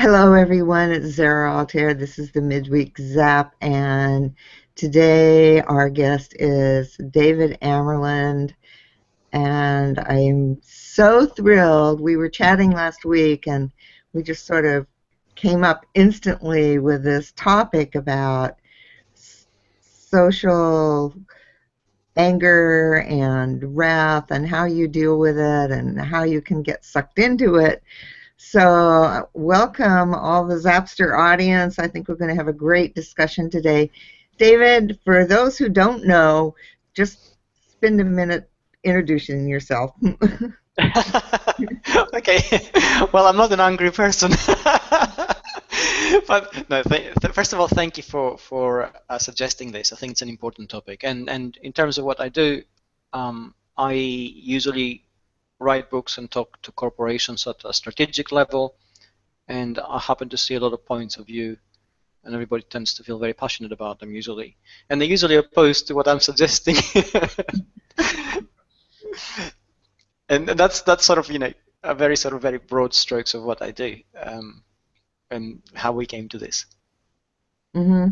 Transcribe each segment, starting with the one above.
Hello, everyone. It's Zara Altair. This is the Midweek Zap, and today our guest is David Amerland, and I'm so thrilled. We were chatting last week, and we just sort of came up instantly with this topic about social anger and wrath and how you deal with it and how you can get sucked into it. So welcome all the Zapster audience. I think we're going to have a great discussion today. David, for those who don't know, just spend a minute introducing yourself. Okay, well, I'm not an angry person. But no, first of all, thank you for suggesting this. I think it's an important topic. And in terms of what I do, I usually write books and talk to corporations at a strategic level, and I happen to see a lot of points of view, and everybody tends to feel very passionate about them usually, and they're usually opposed to what I'm suggesting. And that's sort of a very sort of very broad strokes of what I do, and how we came to this. Mm-hmm.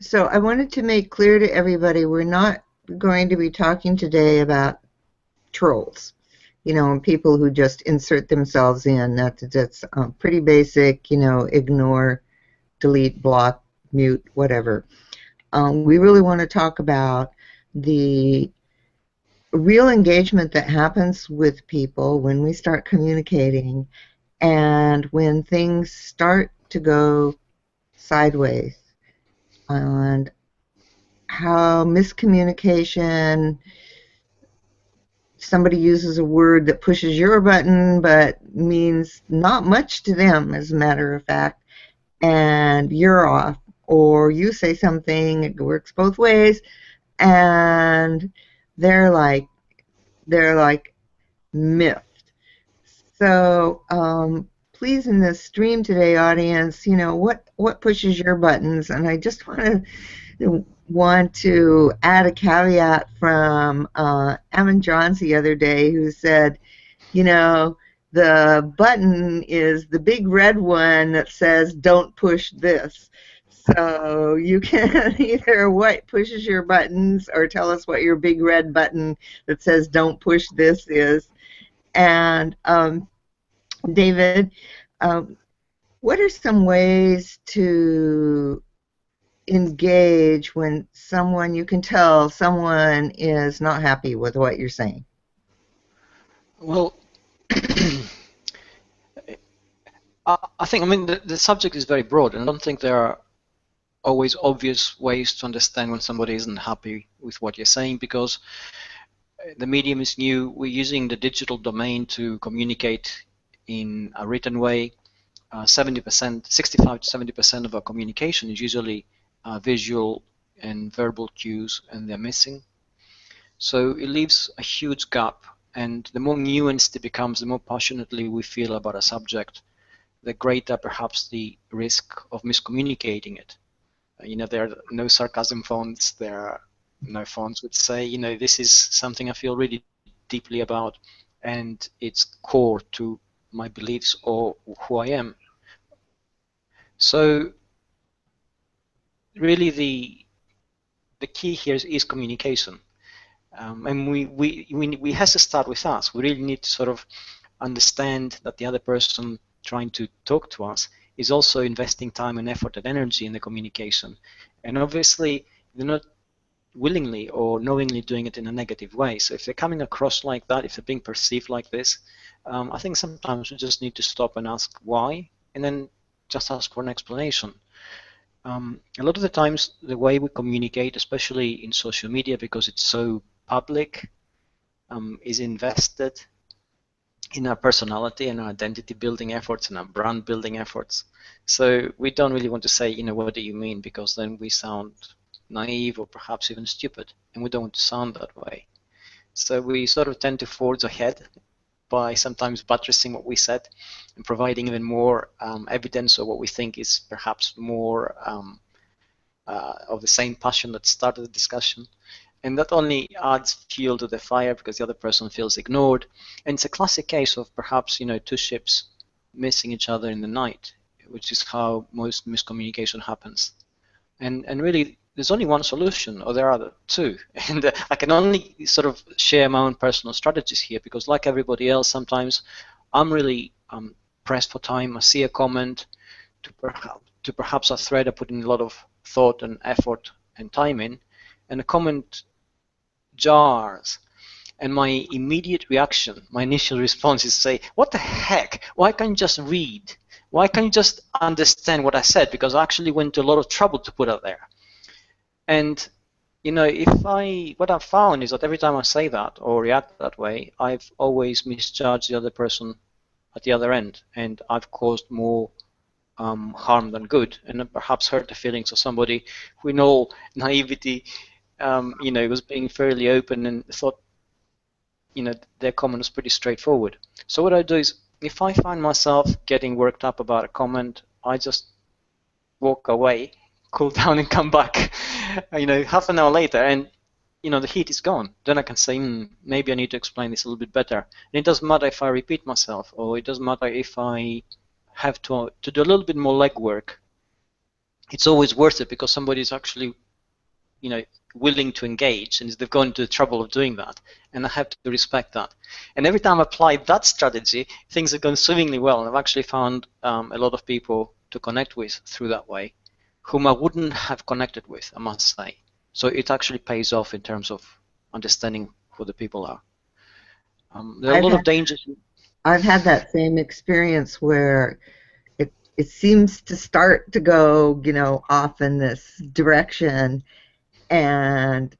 So I wanted to make clear to everybody we're not going to be talking today about trolls, people who just insert themselves in. That's pretty basic, ignore, delete, block, mute, whatever. We really want to talk about the real engagement that happens with people when we start communicating and when things start to go sideways, and how miscommunication, somebody uses a word that pushes your button but means not much to them, as a matter of fact, and you're off, or you say something, it works both ways, and they're like miffed. So please, in this stream today, audience, what pushes your buttons? And I just want to add a caveat from Evan Johns the other day, who said, the button is the big red one that says "Don't push this." So you can either what pushes your buttons or tell us what your big red button that says "Don't push this" is. And David, what are some ways to engage when you can tell someone is not happy with what you're saying? Well, I think, the subject is very broad, and I don't think there are always obvious ways to understand when somebody isn't happy with what you're saying, because the medium is new. We're using the digital domain to communicate in a written way. 70%, 65 to 70% of our communication is usually visual and verbal cues, and they're missing. So it leaves a huge gap, and the more nuanced it becomes, the more passionately we feel about a subject, the greater perhaps the risk of miscommunicating it. There are no sarcasm fonts, there are no fonts which say, this is something I feel really deeply about, and it's core to my beliefs or who I am. So really the key here is communication. And we have to start with us. We really need to sort of understand that the other person trying to talk to us is also investing time and effort and energy in the communication. And obviously, they're not willingly or knowingly doing it in a negative way. So if they're coming across like that, if they're being perceived like this, I think sometimes we just need to stop and ask why, and then just ask for an explanation. A lot of the times, the way we communicate, especially in social media, because it's so public, is invested in our personality and our identity building efforts and our brand building efforts. So we don't really want to say, what do you mean? Because then we sound naive or perhaps even stupid, and we don't want to sound that way. So we sort of tend to forge ahead by sometimes buttressing what we said and providing even more evidence of what we think is perhaps more of the same passion that started the discussion. And that only adds fuel to the fire because the other person feels ignored. And it's a classic case of perhaps, two ships missing each other in the night. which is how most miscommunication happens. And really, there's only one solution, or there are two. And I can only sort of share my own personal strategies here, because like everybody else, sometimes I'm really pressed for time. I see a comment to perhaps a thread I put in a lot of thought and effort and time in, and a comment jars. And my immediate reaction, my initial response is to say, what the heck? Why can't you just read? Why can't you just understand what I said? Because I actually went to a lot of trouble to put it there. And you know, what I've found is that every time I say that or react that way, I've always misjudged the other person at the other end, and I've caused more harm than good, and perhaps hurt the feelings of somebody who, in all naivety, you know, was being fairly open and thought, you know, their comment was pretty straightforward. So what I do is, if I find myself getting worked up about a comment, I just walk away, cool down, and come back, you know, half an hour later, and you know, the heat is gone. Then I can say, maybe I need to explain this a little bit better. And it doesn't matter if I repeat myself, or it doesn't matter if I have to do a little bit more legwork. It's always worth it, because somebody is actually, you know, willing to engage, and they've gone to the trouble of doing that, and I have to respect that. And every time I apply that strategy, things have gone swimmingly well, and I've actually found a lot of people to connect with through that way, whom I wouldn't have connected with, I must say. So it actually pays off in terms of understanding who the people are. There are a lot of dangers. I've had that same experience where it seems to start to go, you know, off in this direction, and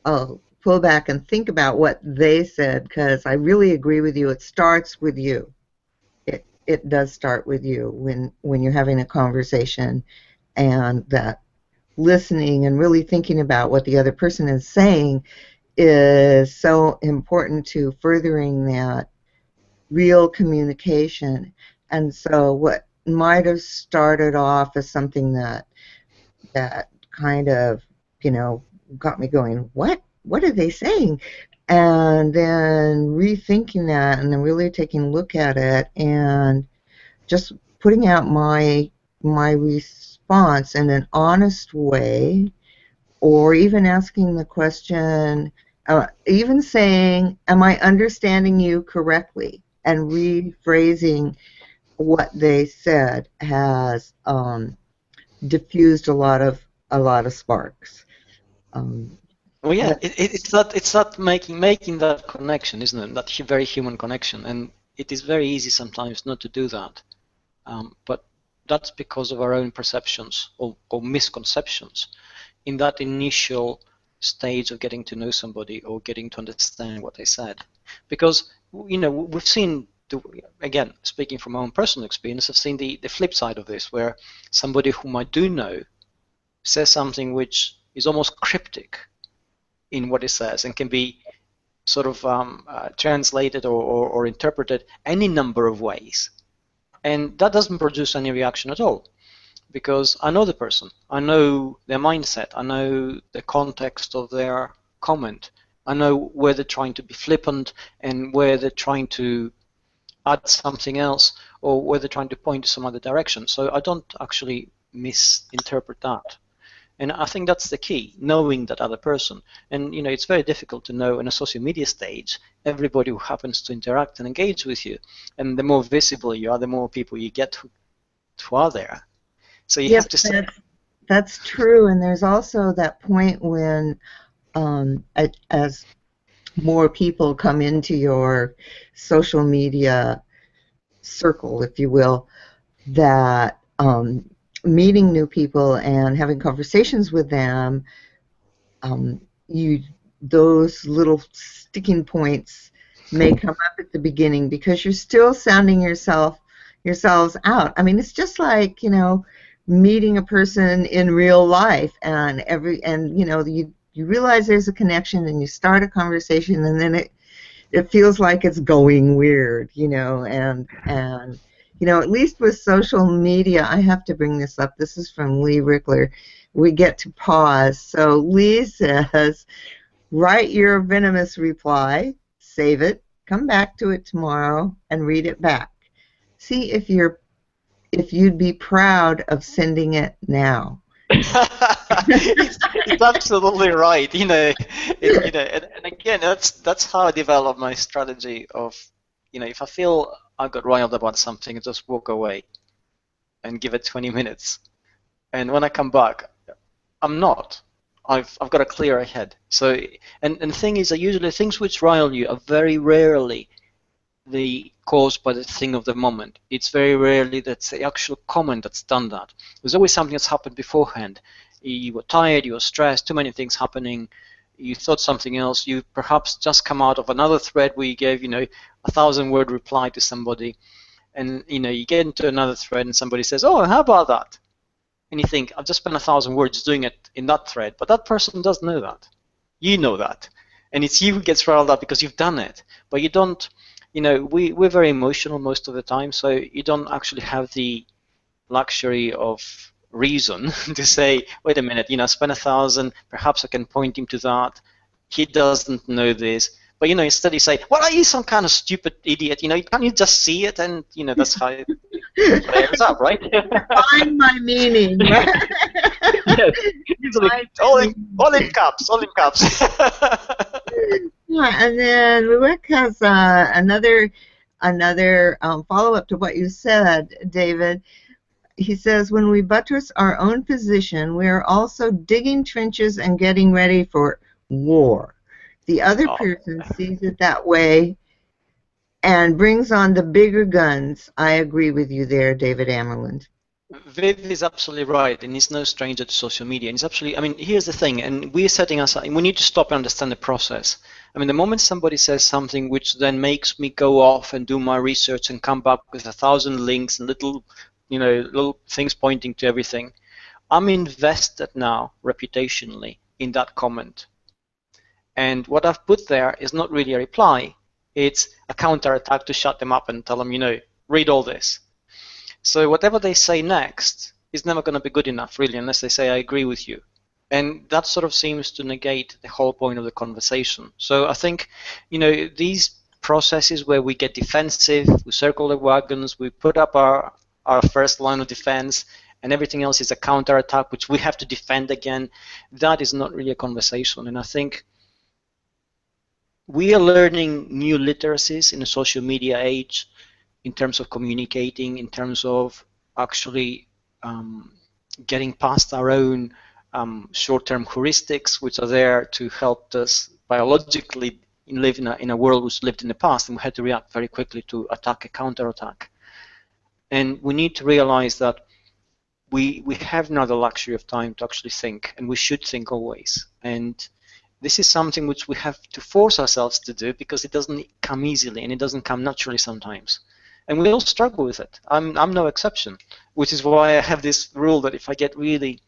I'll pull back and think about what they said, because I really agree with you. It starts with you. It does start with you when you're having a conversation, and that listening and really thinking about what the other person is saying is so important to furthering that real communication. And so what might have started off as something that kind of, you know, got me going, what are they saying? And then rethinking that, and then really taking a look at it, and just putting out my response in an honest way, or even asking the question, even saying, am I understanding you correctly? And rephrasing what they said has diffused a lot of sparks. Well, yeah, it's that making that connection, isn't it? That very human connection, and it is very easy sometimes not to do that. But that's because of our own perceptions or misconceptions in that initial stage of getting to know somebody or getting to understand what they said. Because, you know, we've seen, again, speaking from my own personal experience, I've seen the flip side of this, where somebody whom I do know says something which is almost cryptic in what it says, and can be sort of translated or interpreted any number of ways. And that doesn't produce any reaction at all, because I know the person, I know their mindset, I know the context of their comment, I know where they're trying to be flippant and where they're trying to add something else, or where they're trying to point to some other direction. So I don't actually misinterpret that. And I think that's the key, knowing that other person. And you know, it's very difficult to know in a social media stage everybody who happens to interact and engage with you. And the more visible you are, the more people you get who are there. So you have to say. That's true. And there's also that point when, as more people come into your social media circle, if you will, that meeting new people and having conversations with them, those little sticking points may come up at the beginning, because you're still sounding yourselves out. I mean, it's just like, you know, meeting a person in real life, and you know, you realize there's a connection, and you start a conversation, and then it feels like it's going weird, you know, and you know, at least with social media, I have to bring this up. This is from Lee Rickler. We get to pause. So Lee says, write your venomous reply, save it, come back to it tomorrow, and read it back. See if you're if you'd be proud of sending it now. It's absolutely right. And again, that's how I develop my strategy of, if I feel I got riled about something, I just walk away and give it 20 minutes. And when I come back, I'm not. I've got a clear head. So, and the thing is, usually things which rile you are very rarely caused by the thing of the moment. It's very rarely that's the actual comment that's done that. There's always something that's happened beforehand. You were tired, you were stressed, too many things happening, you thought something else, you perhaps just come out of another thread where you gave, 1,000-word reply to somebody, and, you get into another thread and somebody says, oh, how about that? And you think, I've just spent 1,000 words doing it in that thread, but that person doesn't know that. You know that. And it's you who gets riled up because you've done it. But you don't, we're very emotional most of the time, so you don't actually have the luxury of reason to say, wait a minute, I spent 1,000, perhaps I can point him to that. He doesn't know this. But, instead you say, well, are you some kind of stupid idiot? Can't you just see it? And, that's how it ends up, right? Find my meaning. Yes. All in caps, all in caps. Yeah, and then Rick has another follow-up to what you said, David. He says, when we buttress our own position, we are also digging trenches and getting ready for war. The other person sees it that way and brings on the bigger guns. I agree with you there, David Amerland. Viv is absolutely right, and he's no stranger to social media. And he's absolutely, here's the thing, and we're setting aside, we need to stop and understand the process. The moment somebody says something which then makes me go off and do my research and come back with 1,000 links and little things pointing to everything, I'm invested now, reputationally, in that comment. And what I've put there is not really a reply, it's a counterattack to shut them up and tell them, read all this. So whatever they say next is never going to be good enough, really, unless they say, I agree with you. And that sort of seems to negate the whole point of the conversation. So I think, these processes where we get defensive, we circle the wagons, we put up our first line of defense, and everything else is a counterattack, which we have to defend again, that is not really a conversation. And I think we are learning new literacies in the social media age, in terms of communicating, in terms of actually getting past our own short-term heuristics, which are there to help us biologically live in a world which lived in the past, and we had to react very quickly to attack a counterattack. And we need to realize that we have now the luxury of time to actually think, and we should think always. And this is something which we have to force ourselves to do, because it doesn't come easily and it doesn't come naturally sometimes. And we all struggle with it. I'm no exception, which is why I have this rule that if I get really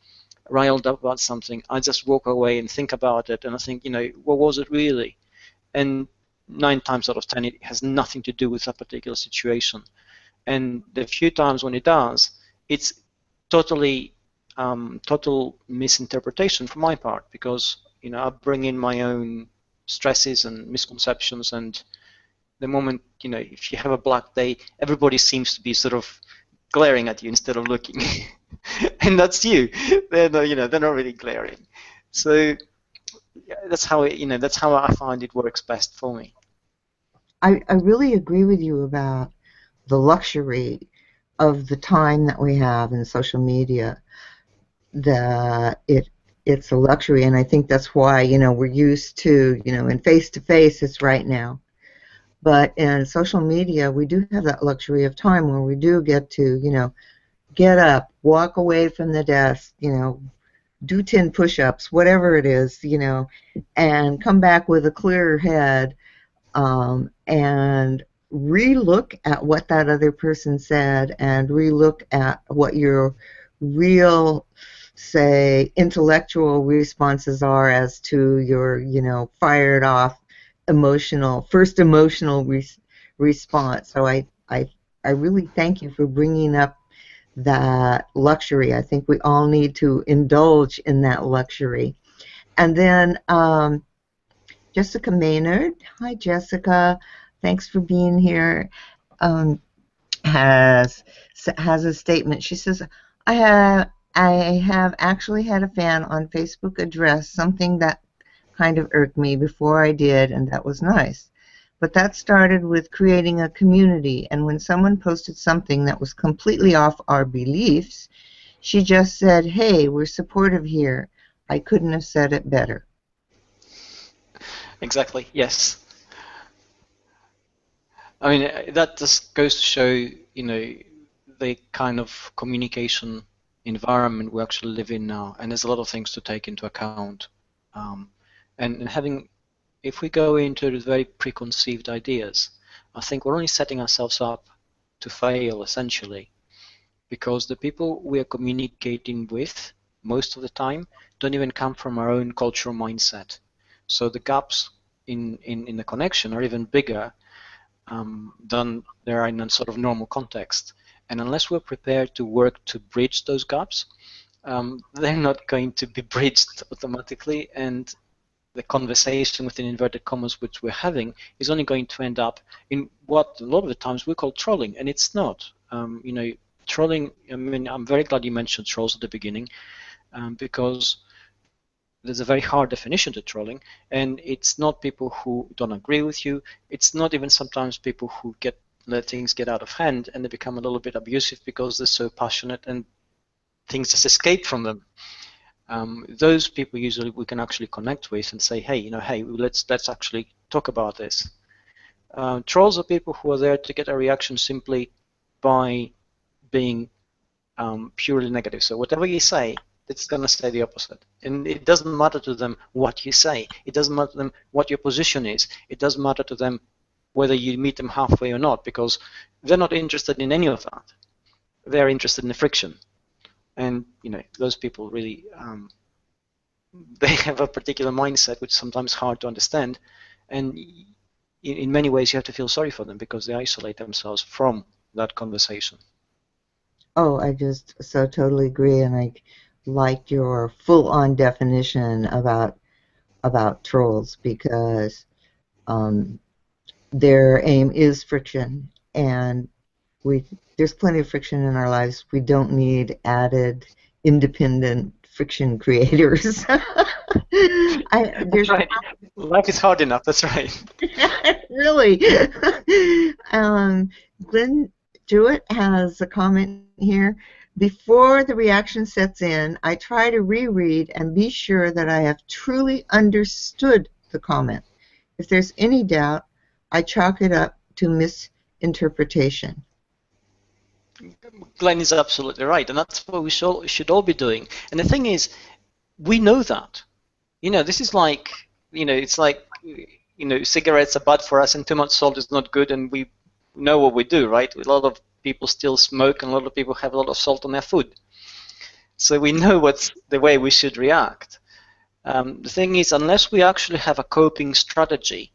riled up about something, I just walk away and think about it, and I think, what was it really? And 9 times out of 10, it has nothing to do with that particular situation. And the few times when it does, it's total misinterpretation from my part, because I bring in my own stresses and misconceptions, and the moment, if you have a black day, everybody seems to be sort of glaring at you instead of looking. And that's you. They're not, they're not really glaring. So that's how that's how I find it works best for me. I really agree with you about the luxury of the time that we have in social media. That it's a luxury, and I think that's why we're used to in face-to-face it's right now. But in social media, we do have that luxury of time where we do get to, get up, walk away from the desk, do 10 push-ups, whatever it is, and come back with a clearer head, and re-look at what that other person said, and re-look at what your real, say, intellectual responses are as to your, fired off first emotional response. So I really thank you for bringing up that luxury. I think we all need to indulge in that luxury. And then Jessica Maynard. Hi, Jessica. Thanks for being here. has a statement. She says, I have actually had a fan on Facebook address something that kind of irked me before I did, and that was nice. But that started with creating a community, and when someone posted something that was completely off our beliefs, she just said, hey, we're supportive here. I couldn't have said it better. Exactly, yes. I mean, that just goes to show, the kind of communication environment we actually live in now, and there's a lot of things to take into account. And having, if we go into the very preconceived ideas, I think we're only setting ourselves up to fail, essentially, because the people we are communicating with most of the time don't even come from our own cultural mindset. So the gaps in the connection are even bigger than they are in a sort of normal context. And unless we're prepared to work to bridge those gaps, they're not going to be bridged automatically, and the conversation within inverted commas which we're having is only going to end up in what a lot of the times we call trolling, and it's not. Trolling, I mean, I'm very glad you mentioned trolls at the beginning, because there's a very hard definition to trolling, and it's not people who don't agree with you. It's not even sometimes people who let things get out of hand and they become a little bit abusive because they're so passionate and things just escape from them. Those people usually we can actually connect with and say, hey, let's actually talk about this. Trolls are people who are there to get a reaction simply by being purely negative. So whatever you say, it's going to say the opposite. And it doesn't matter to them what you say. It doesn't matter to them what your position is. It doesn't matter to them whether you meet them halfway or not, because they're not interested in any of that. They're interested in the friction. And those people really, they have a particular mindset which is sometimes hard to understand. And in many ways you have to feel sorry for them because they isolate themselves from that conversation. Oh, I just so totally agree, and I like your full-on definition about trolls, because their aim is friction, and there's plenty of friction in our lives. We don't need added independent friction creators. That's right. Life is hard enough. That's right. Really. Glenn Jewett has a comment here. Before the reaction sets in, I try to reread and be sure that I have truly understood the comment. If there's any doubt, I chalk it up to misinterpretation. Glenn is absolutely right, and that's what we should all be doing. And the thing is, we know that. This is like, it's like, cigarettes are bad for us and too much salt is not good, and we know what we do, right? A lot of people still smoke and a lot of people have a lot of salt on their food. So we know what's the way we should react. The thing is, unless we actually have a coping strategy,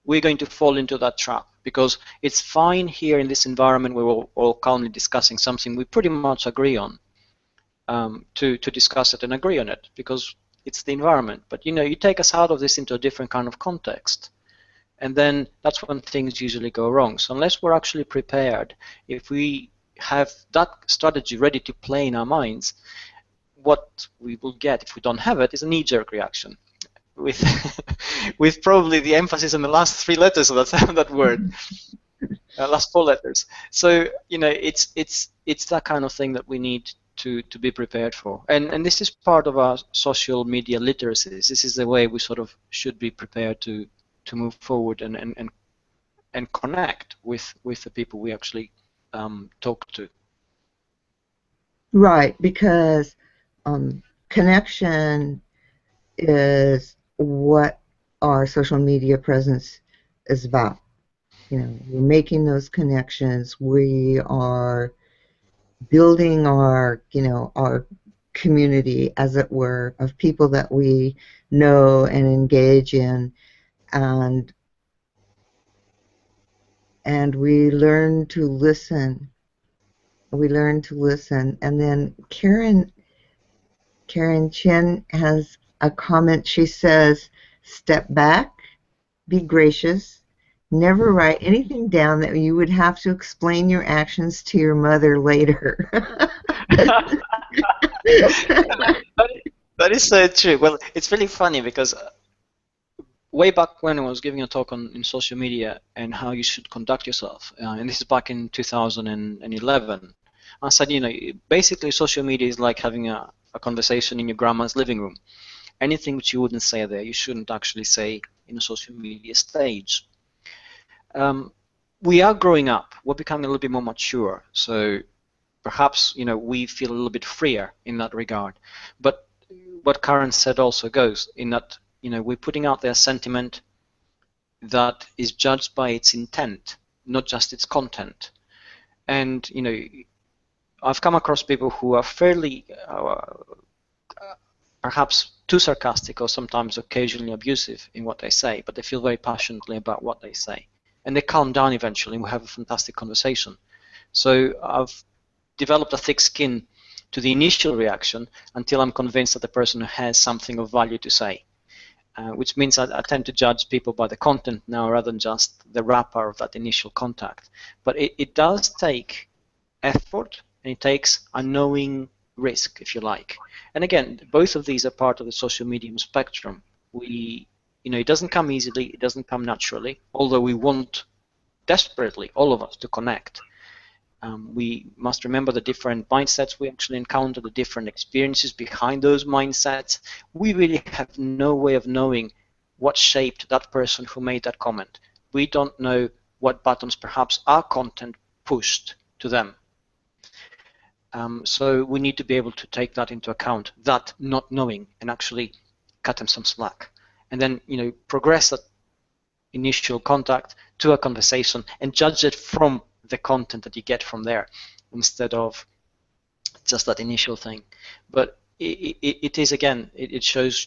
we're going to fall into that trap, because it's fine here in this environment where we're all calmly discussing something we pretty much agree on, to discuss it and agree on it, because it's the environment. But you take us out of this into a different kind of context, and then that's when things usually go wrong. So unless we're actually prepared, if we have that strategy ready to play in our minds, what we will get if we don't have it is a knee-jerk reaction, with with probably the emphasis on the last 3 letters of that word, last 4 letters. So it's that kind of thing that we need to be prepared for, and this is part of our social media literacies. This is the way we sort of should be prepared to move forward and connect with the people we actually talk to. Right, because connection is what our social media presence is about. We're making those connections. We are building our community, as it were, of people that we know and engage in, and we learn to listen. We learn to listen. And then Karen Chen has a comment. She says, step back, be gracious, never write anything down that you would have to explain your actions to your mother later. That is so true. Well, it's really funny because way back when I was giving a talk in social media and how you should conduct yourself, and this is back in 2011, I said, basically social media is like having a conversation in your grandma's living room. Anything which you wouldn't say there, you shouldn't actually say in a social media stage. We are growing up. We're becoming a little bit more mature. So perhaps, we feel a little bit freer in that regard. But what Karen said also goes in that, we're putting out there sentiment that is judged by its intent, not just its content. And, I've come across people who are fairly, perhaps too sarcastic or sometimes occasionally abusive in what they say, but they feel very passionately about what they say. And they calm down eventually, and we have a fantastic conversation. So I've developed a thick skin to the initial reaction until I'm convinced that the person has something of value to say, which means I tend to judge people by the content now rather than just the wrapper of that initial contact. But it does take effort, and it takes a knowing risk, if you like. And again, both of these are part of the social medium spectrum. It doesn't come easily, it doesn't come naturally, although we want desperately, all of us, to connect. We must remember the different mindsets we actually encounter, the different experiences behind those mindsets. We really have no way of knowing what shaped that person who made that comment. We don't know what buttons perhaps our content pushed to them. So we need to be able to take that into account, that not knowing, and actually cut them some slack. And then, progress that initial contact to a conversation and judge it from the content that you get from there instead of just that initial thing. But it is, again, it shows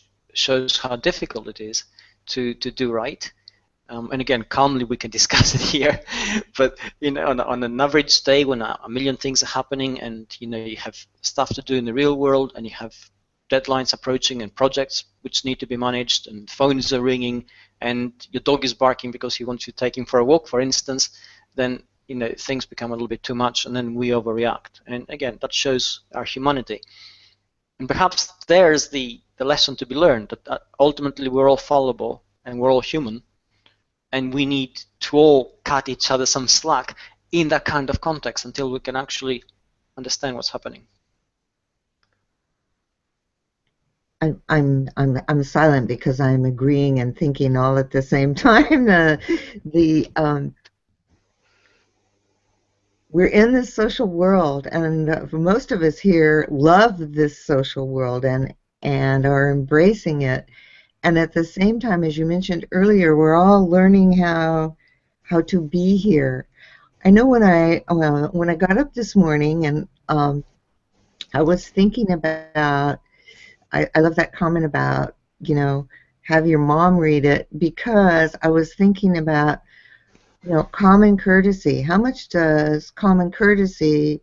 how difficult it is to do right. And again, calmly we can discuss it here, but on an average day when a million things are happening and you have stuff to do in the real world and you have deadlines approaching and projects which need to be managed and phones are ringing and your dog is barking because he wants you to take him for a walk, for instance, then things become a little bit too much and then we overreact. And again, that shows our humanity. And perhaps there's the lesson to be learned, that ultimately we're all fallible and we're all human, and we need to all cut each other some slack in that kind of context until we can actually understand what's happening. I'm silent because I'm agreeing and thinking all at the same time. We're in this social world, and for most of us here love this social world and are embracing it. And at the same time, as you mentioned earlier, we're all learning how to be here. I know when I got up this morning and I was thinking about, I love that comment about, have your mom read it, because I was thinking about, common courtesy. How much does common courtesy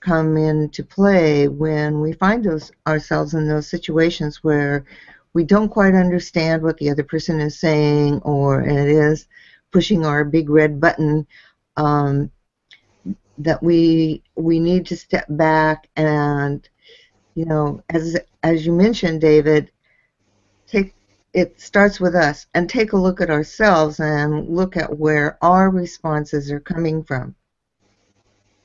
come into play when we find ourselves in those situations where we don't quite understand what the other person is saying, or it is pushing our big red button, that we need to step back and, as you mentioned, David, it starts with us, and take a look at ourselves and look at where our responses are coming from.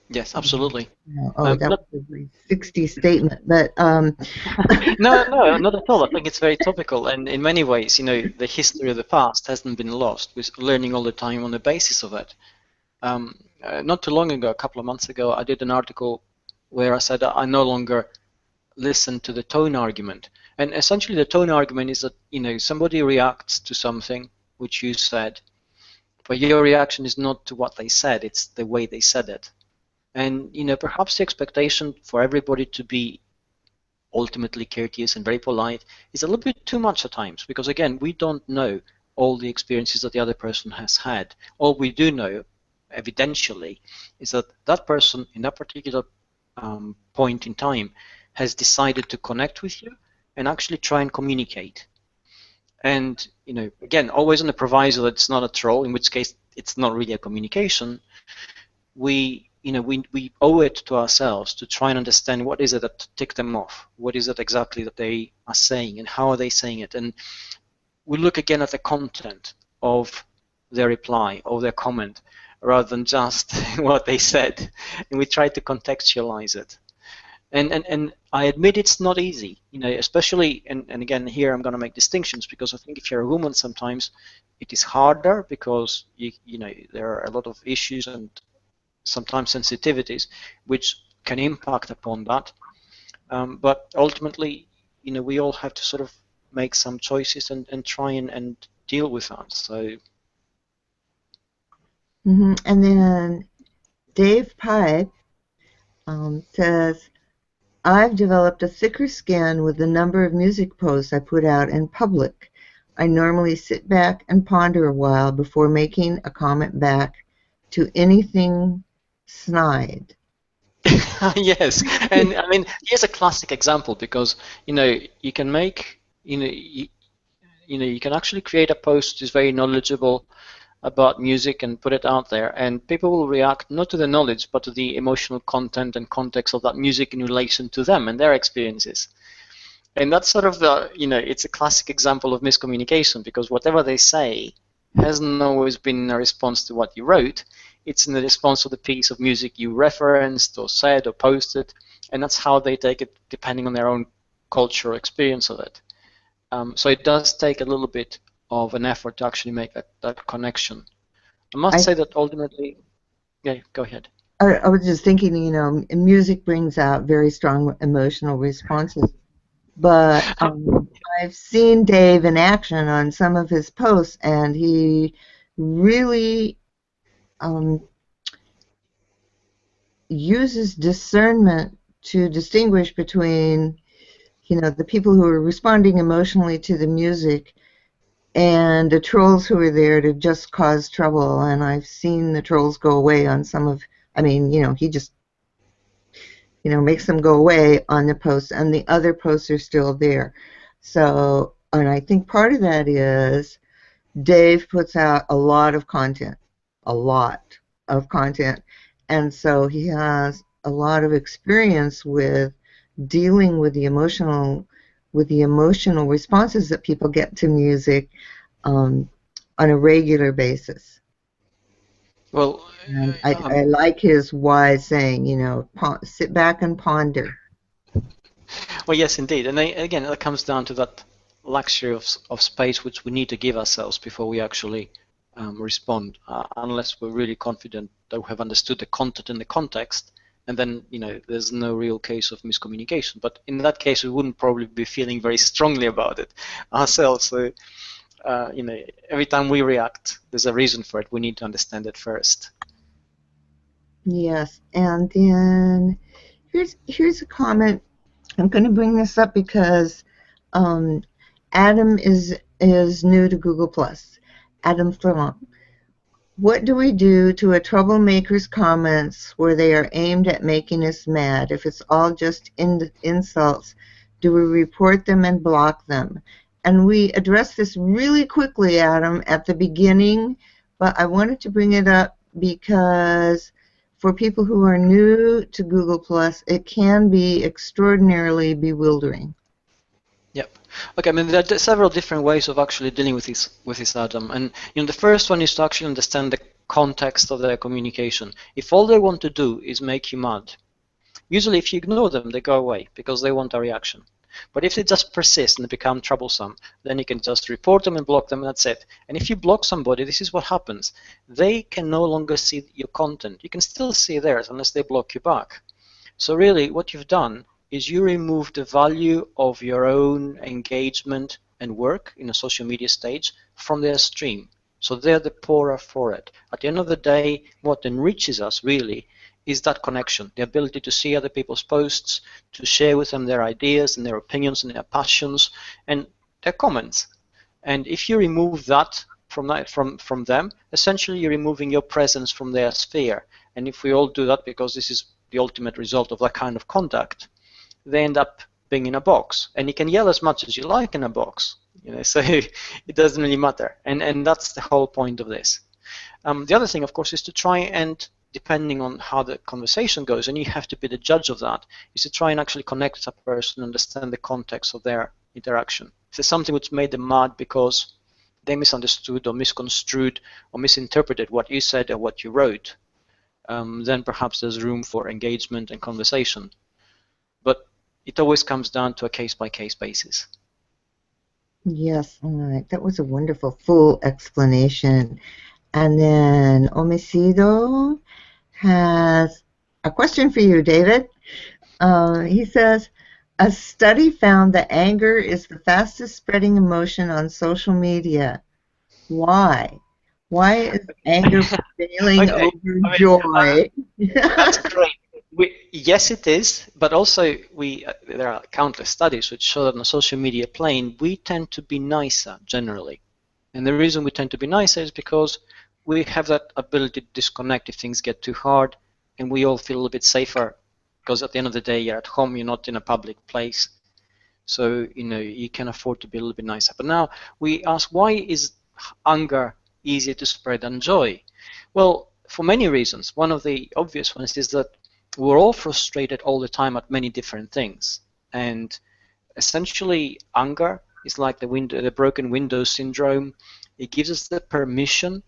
Yes, absolutely. That was a very 60 statement, but no, not at all. I think it's very topical, and in many ways, the history of the past hasn't been lost. We're learning all the time on the basis of it. Not too long ago, a couple of months ago, I did an article where I said I no longer listen to the tone argument, and essentially the tone argument is that somebody reacts to something which you said, but your reaction is not to what they said; it's the way they said it. And perhaps the expectation for everybody to be ultimately courteous and very polite is a little bit too much at times, because again, we don't know all the experiences that the other person has had. All we do know, evidentially, is that that person in that particular point in time has decided to connect with you and actually try and communicate. And again, always on the proviso that it's not a troll, in which case it's not really a communication, we owe it to ourselves to try and understand what is it that tick them off, what is it exactly that they are saying, and how are they saying it. And we look again at the content of their reply, of their comment, rather than just what they said, and we try to contextualize it. And I admit it's not easy, especially, and again here I'm going to make distinctions, because I think if you're a woman sometimes it is harder, because there are a lot of issues and sometimes sensitivities which can impact upon that. But ultimately, we all have to sort of make some choices and try and deal with that. So. And then Dave Pipe says, I've developed a thicker skin with the number of music posts I put out in public. I normally sit back and ponder a while before making a comment back to anything snide. Yes, and I mean, here's a classic example, because you can make you can actually create a post that is very knowledgeable about music and put it out there, and people will react not to the knowledge but to the emotional content and context of that music in relation to them and their experiences. And that's sort of it's a classic example of miscommunication, because whatever they say hasn't always been a response to what you wrote. It's in the response to the piece of music you referenced or said or posted, and that's how they take it depending on their own cultural experience of it. So it does take a little bit of an effort to actually make that connection. I must say that ultimately, yeah, go ahead. I was just thinking, music brings out very strong emotional responses. But I've seen Dave in action on some of his posts, and he really uses discernment to distinguish between, the people who are responding emotionally to the music and the trolls who are there to just cause trouble. And I've seen the trolls go away on some of, he just, makes them go away on the posts, and the other posts are still there. So, and I think part of that is Dave puts out a lot of content, and so he has a lot of experience with dealing with the emotional responses that people get to music on a regular basis. Well, and I like his wise saying, sit back and ponder. Well, yes, indeed. And again, that comes down to that luxury of space which we need to give ourselves before we actually respond, unless we're really confident that we have understood the content and the context, and then there's no real case of miscommunication. But in that case, we wouldn't probably be feeling very strongly about it ourselves. So every time we react, there's a reason for it. We need to understand it first. Yes, and then here's a comment. I'm going to bring this up because Adam is new to Google+. Adam Fleurant. What do we do to a troublemaker's comments where they are aimed at making us mad? If it's all just insults, do we report them and block them? And we addressed this really quickly, Adam, at the beginning, but I wanted to bring it up because for people who are new to Google+, it can be extraordinarily bewildering. Yep. Okay. I mean, there are several different ways of actually dealing with this, Adam. And the first one is to actually understand the context of their communication. If all they want to do is make you mad, usually if you ignore them, they go away because they want a reaction. But if they just persist and they become troublesome, then you can just report them and block them, and that's it. And if you block somebody, this is what happens. They can no longer see your content. You can still see theirs unless they block you back. So really, what you've done is you remove the value of your own engagement and work in a social media stage from their stream. So they're the poorer for it. At the end of the day, what enriches us really is that connection, the ability to see other people's posts, to share with them their ideas and their opinions and their passions and their comments. And if you remove that from them, essentially you're removing your presence from their sphere. And if we all do that, because this is the ultimate result of that kind of contact, they end up being in a box. And you can yell as much as you like in a box, so it doesn't really matter. And that's the whole point of this. The other thing, of course, is to try and, depending on how the conversation goes, and you have to be the judge of that, is to try and actually connect with a person, understand the context of their interaction. If there's something which made them mad because they misunderstood or misconstrued or misinterpreted what you said or what you wrote, then perhaps there's room for engagement and conversation. But it always comes down to a case-by-case basis. Yes, all right. That was a wonderful, full explanation. And then Omi Sido has a question for you, David. He says, a study found that anger is the fastest spreading emotion on social media. Why? Why is anger prevailing over joy? That's great. Yes, it is, but also there are countless studies which show that on the social media plane, we tend to be nicer generally. And the reason we tend to be nicer is because we have that ability to disconnect if things get too hard, and we all feel a little bit safer because at the end of the day, you're at home, you're not in a public place. So, you can afford to be a little bit nicer. But now we ask, why is anger easier to spread than joy? Well, for many reasons. One of the obvious ones is that we're all frustrated all the time at many different things. And essentially, anger is like the broken window syndrome. It gives us the permission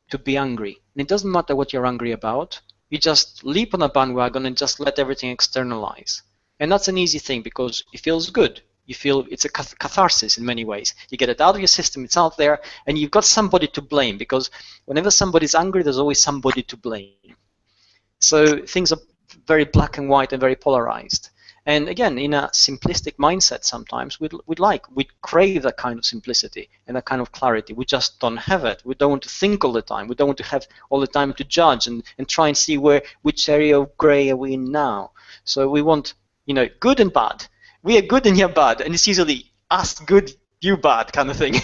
to be angry. And it doesn't matter what you're angry about. You just leap on a bandwagon and just let everything externalize. And that's an easy thing because it feels good. You feel it's a catharsis in many ways. You get it out of your system, it's out there, and you've got somebody to blame, because whenever somebody's angry, there's always somebody to blame. So things are very black and white and very polarized. And again, in a simplistic mindset, sometimes we'd crave that kind of simplicity and that kind of clarity. We just don't have it. We don't want to think all the time. We don't want to have all the time to judge and try and see which area of gray are we in now. So we want, good and bad. We are good and you're bad, and it's usually us good, you bad kind of thing.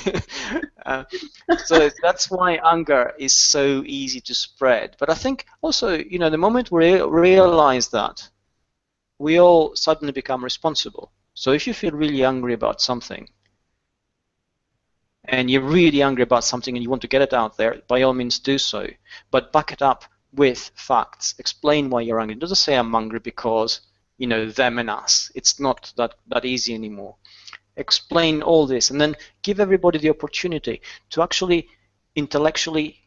So that's why anger is so easy to spread. But I think also, the moment we realize that, we all suddenly become responsible. So if you feel really angry about something, and you're really angry about something and you want to get it out there, by all means do so. But back it up with facts. Explain why you're angry. Don't just say I'm angry because, them and us. It's not that easy anymore. Explain all this and then give everybody the opportunity to actually intellectually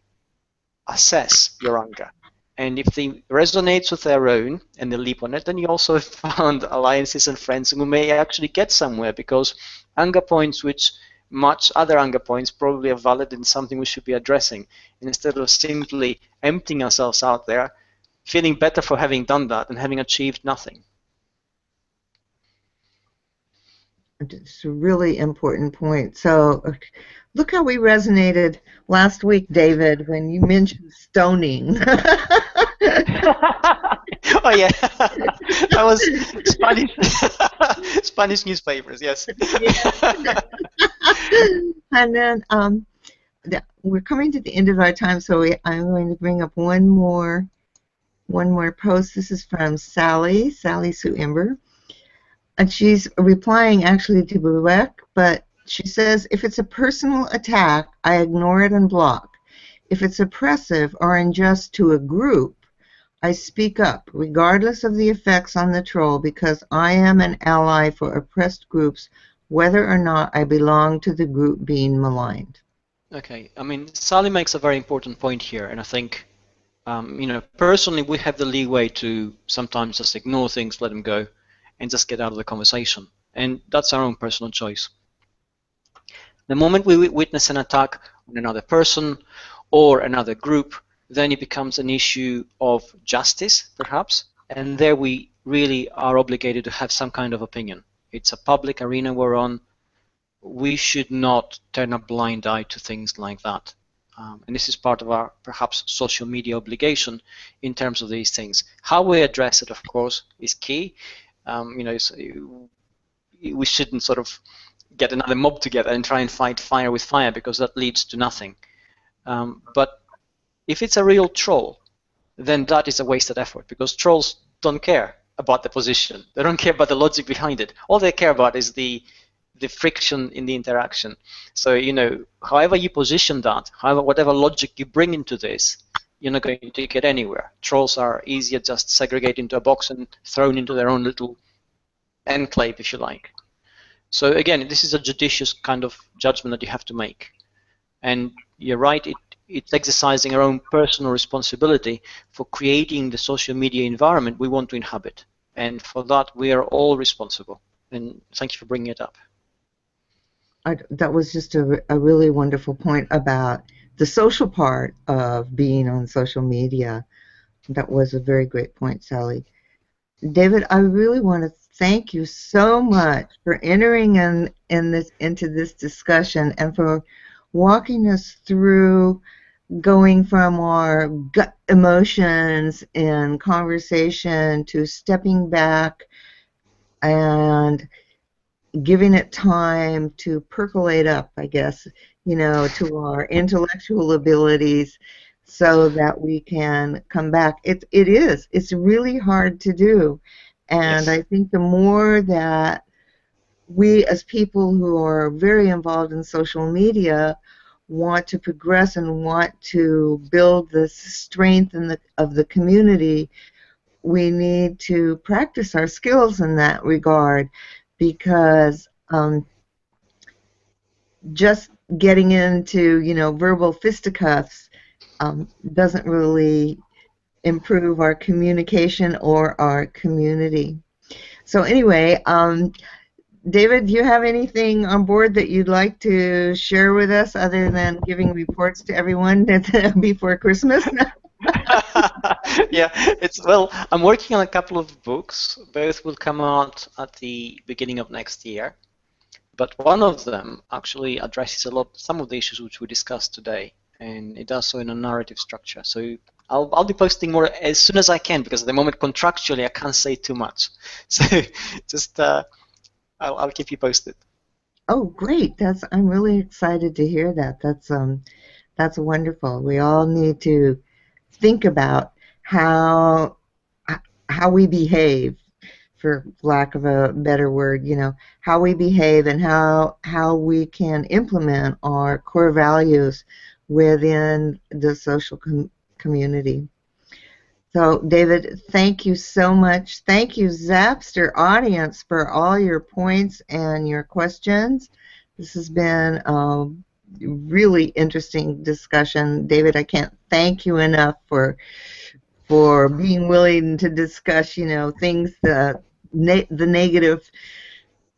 assess your anger. And if they resonates with their own and they leap on it, then you also found alliances and friends who may actually get somewhere, because anger points which match other anger points probably are valid and something we should be addressing. And instead of simply emptying ourselves out there, feeling better for having done that and having achieved nothing. It's a really important point. So look how we resonated last week, David, when you mentioned stoning. Oh yeah, that was Spanish newspapers, yes. And then we're coming to the end of our time, so I'm going to bring up one more post. This is from Sally Sue Ember. And she's replying actually to Vivek, but she says, if it's a personal attack, I ignore it and block. If it's oppressive or unjust to a group, I speak up, regardless of the effects on the troll, because I am an ally for oppressed groups, whether or not I belong to the group being maligned. Okay, Sally makes a very important point here, and I think, personally, we have the leeway to sometimes just ignore things, let them go, and just get out of the conversation. And that's our own personal choice. The moment we witness an attack on another person or another group, then it becomes an issue of justice, perhaps, and there we really are obligated to have some kind of opinion. It's a public arena we're on. We should not turn a blind eye to things like that. And this is part of our, perhaps, social media obligation in terms of these things. How we address it, of course, is key. We shouldn't sort of get another mob together and try and fight fire with fire, because that leads to nothing. But if it's a real troll, then that is a wasted effort, because trolls don't care about the position. They don't care about the logic behind it. All they care about is the the friction in the interaction. So, you know, however you position that, however, whatever logic you bring into this, you're not going to get anywhere. Trolls are easier just segregated into a box and thrown into their own little enclave, if you like. So again, this is a judicious kind of judgment that you have to make. And you're right, it's exercising our own personal responsibility for creating the social media environment we want to inhabit. And for that, we are all responsible. And thank you for bringing it up. That was just a really wonderful point about the social part of being on social media. That was a very great point, Sally. David, I really want to thank you so much for entering into this discussion and for walking us through going from our gut emotions in conversation to stepping back and giving it time to percolate up, I guess, you know, to our intellectual abilities so that we can come back. It's really hard to do. And Yes. I think the more that we as people who are very involved in social media want to progress and want to build the strength of the community, we need to practice our skills in that regard, because just getting into, you know, verbal fisticuffs doesn't really improve our communication or our community. So anyway, David, do you have anything on board that you'd like to share with us other than giving reports to everyone before Christmas? Yeah, well, I'm working on a couple of books. Both will come out at the beginning of next year. But one of them actually addresses some of the issues which we discussed today, and it does so in a narrative structure. So I'll be posting more as soon as I can, because at the moment contractually I can't say too much. So just I'll keep you posted. Oh, great! I'm really excited to hear that. That's wonderful. We all need to think about how we behave, for lack of a better word, you know, how we behave and how we can implement our core values within the social community. So, David, thank you so much. Thank you, Zapster audience, for all your points and your questions. This has been a really interesting discussion. David, I can't thank you enough for being willing to discuss, you know, things, the negative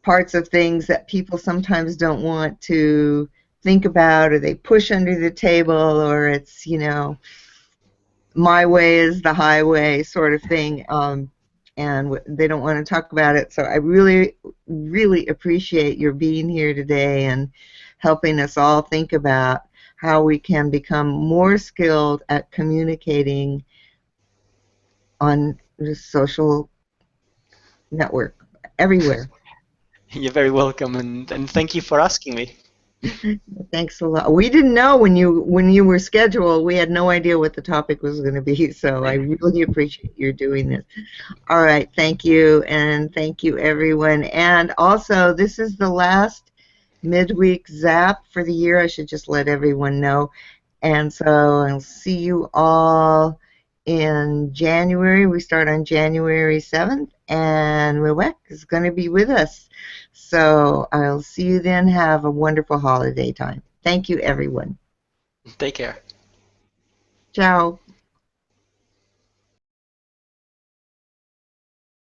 parts of things that people sometimes don't want to think about, or they push under the table, or it's, you know, my way is the highway sort of thing, and they don't want to talk about it. So I really, really appreciate your being here today and helping us all think about how we can become more skilled at communicating on the social network everywhere. You're very welcome, and thank you for asking me. Thanks a lot. We didn't know when you were scheduled. We had no idea what the topic was going to be, so I really appreciate your doing this. All right, thank you, and thank you, everyone. And also, this is the last midweek Zap for the year. I should just let everyone know. And so I'll see you all in January. We start on January 7th, and Wiwek is going to be with us. So I'll see you then. Have a wonderful holiday time. Thank you, everyone. Take care. Ciao.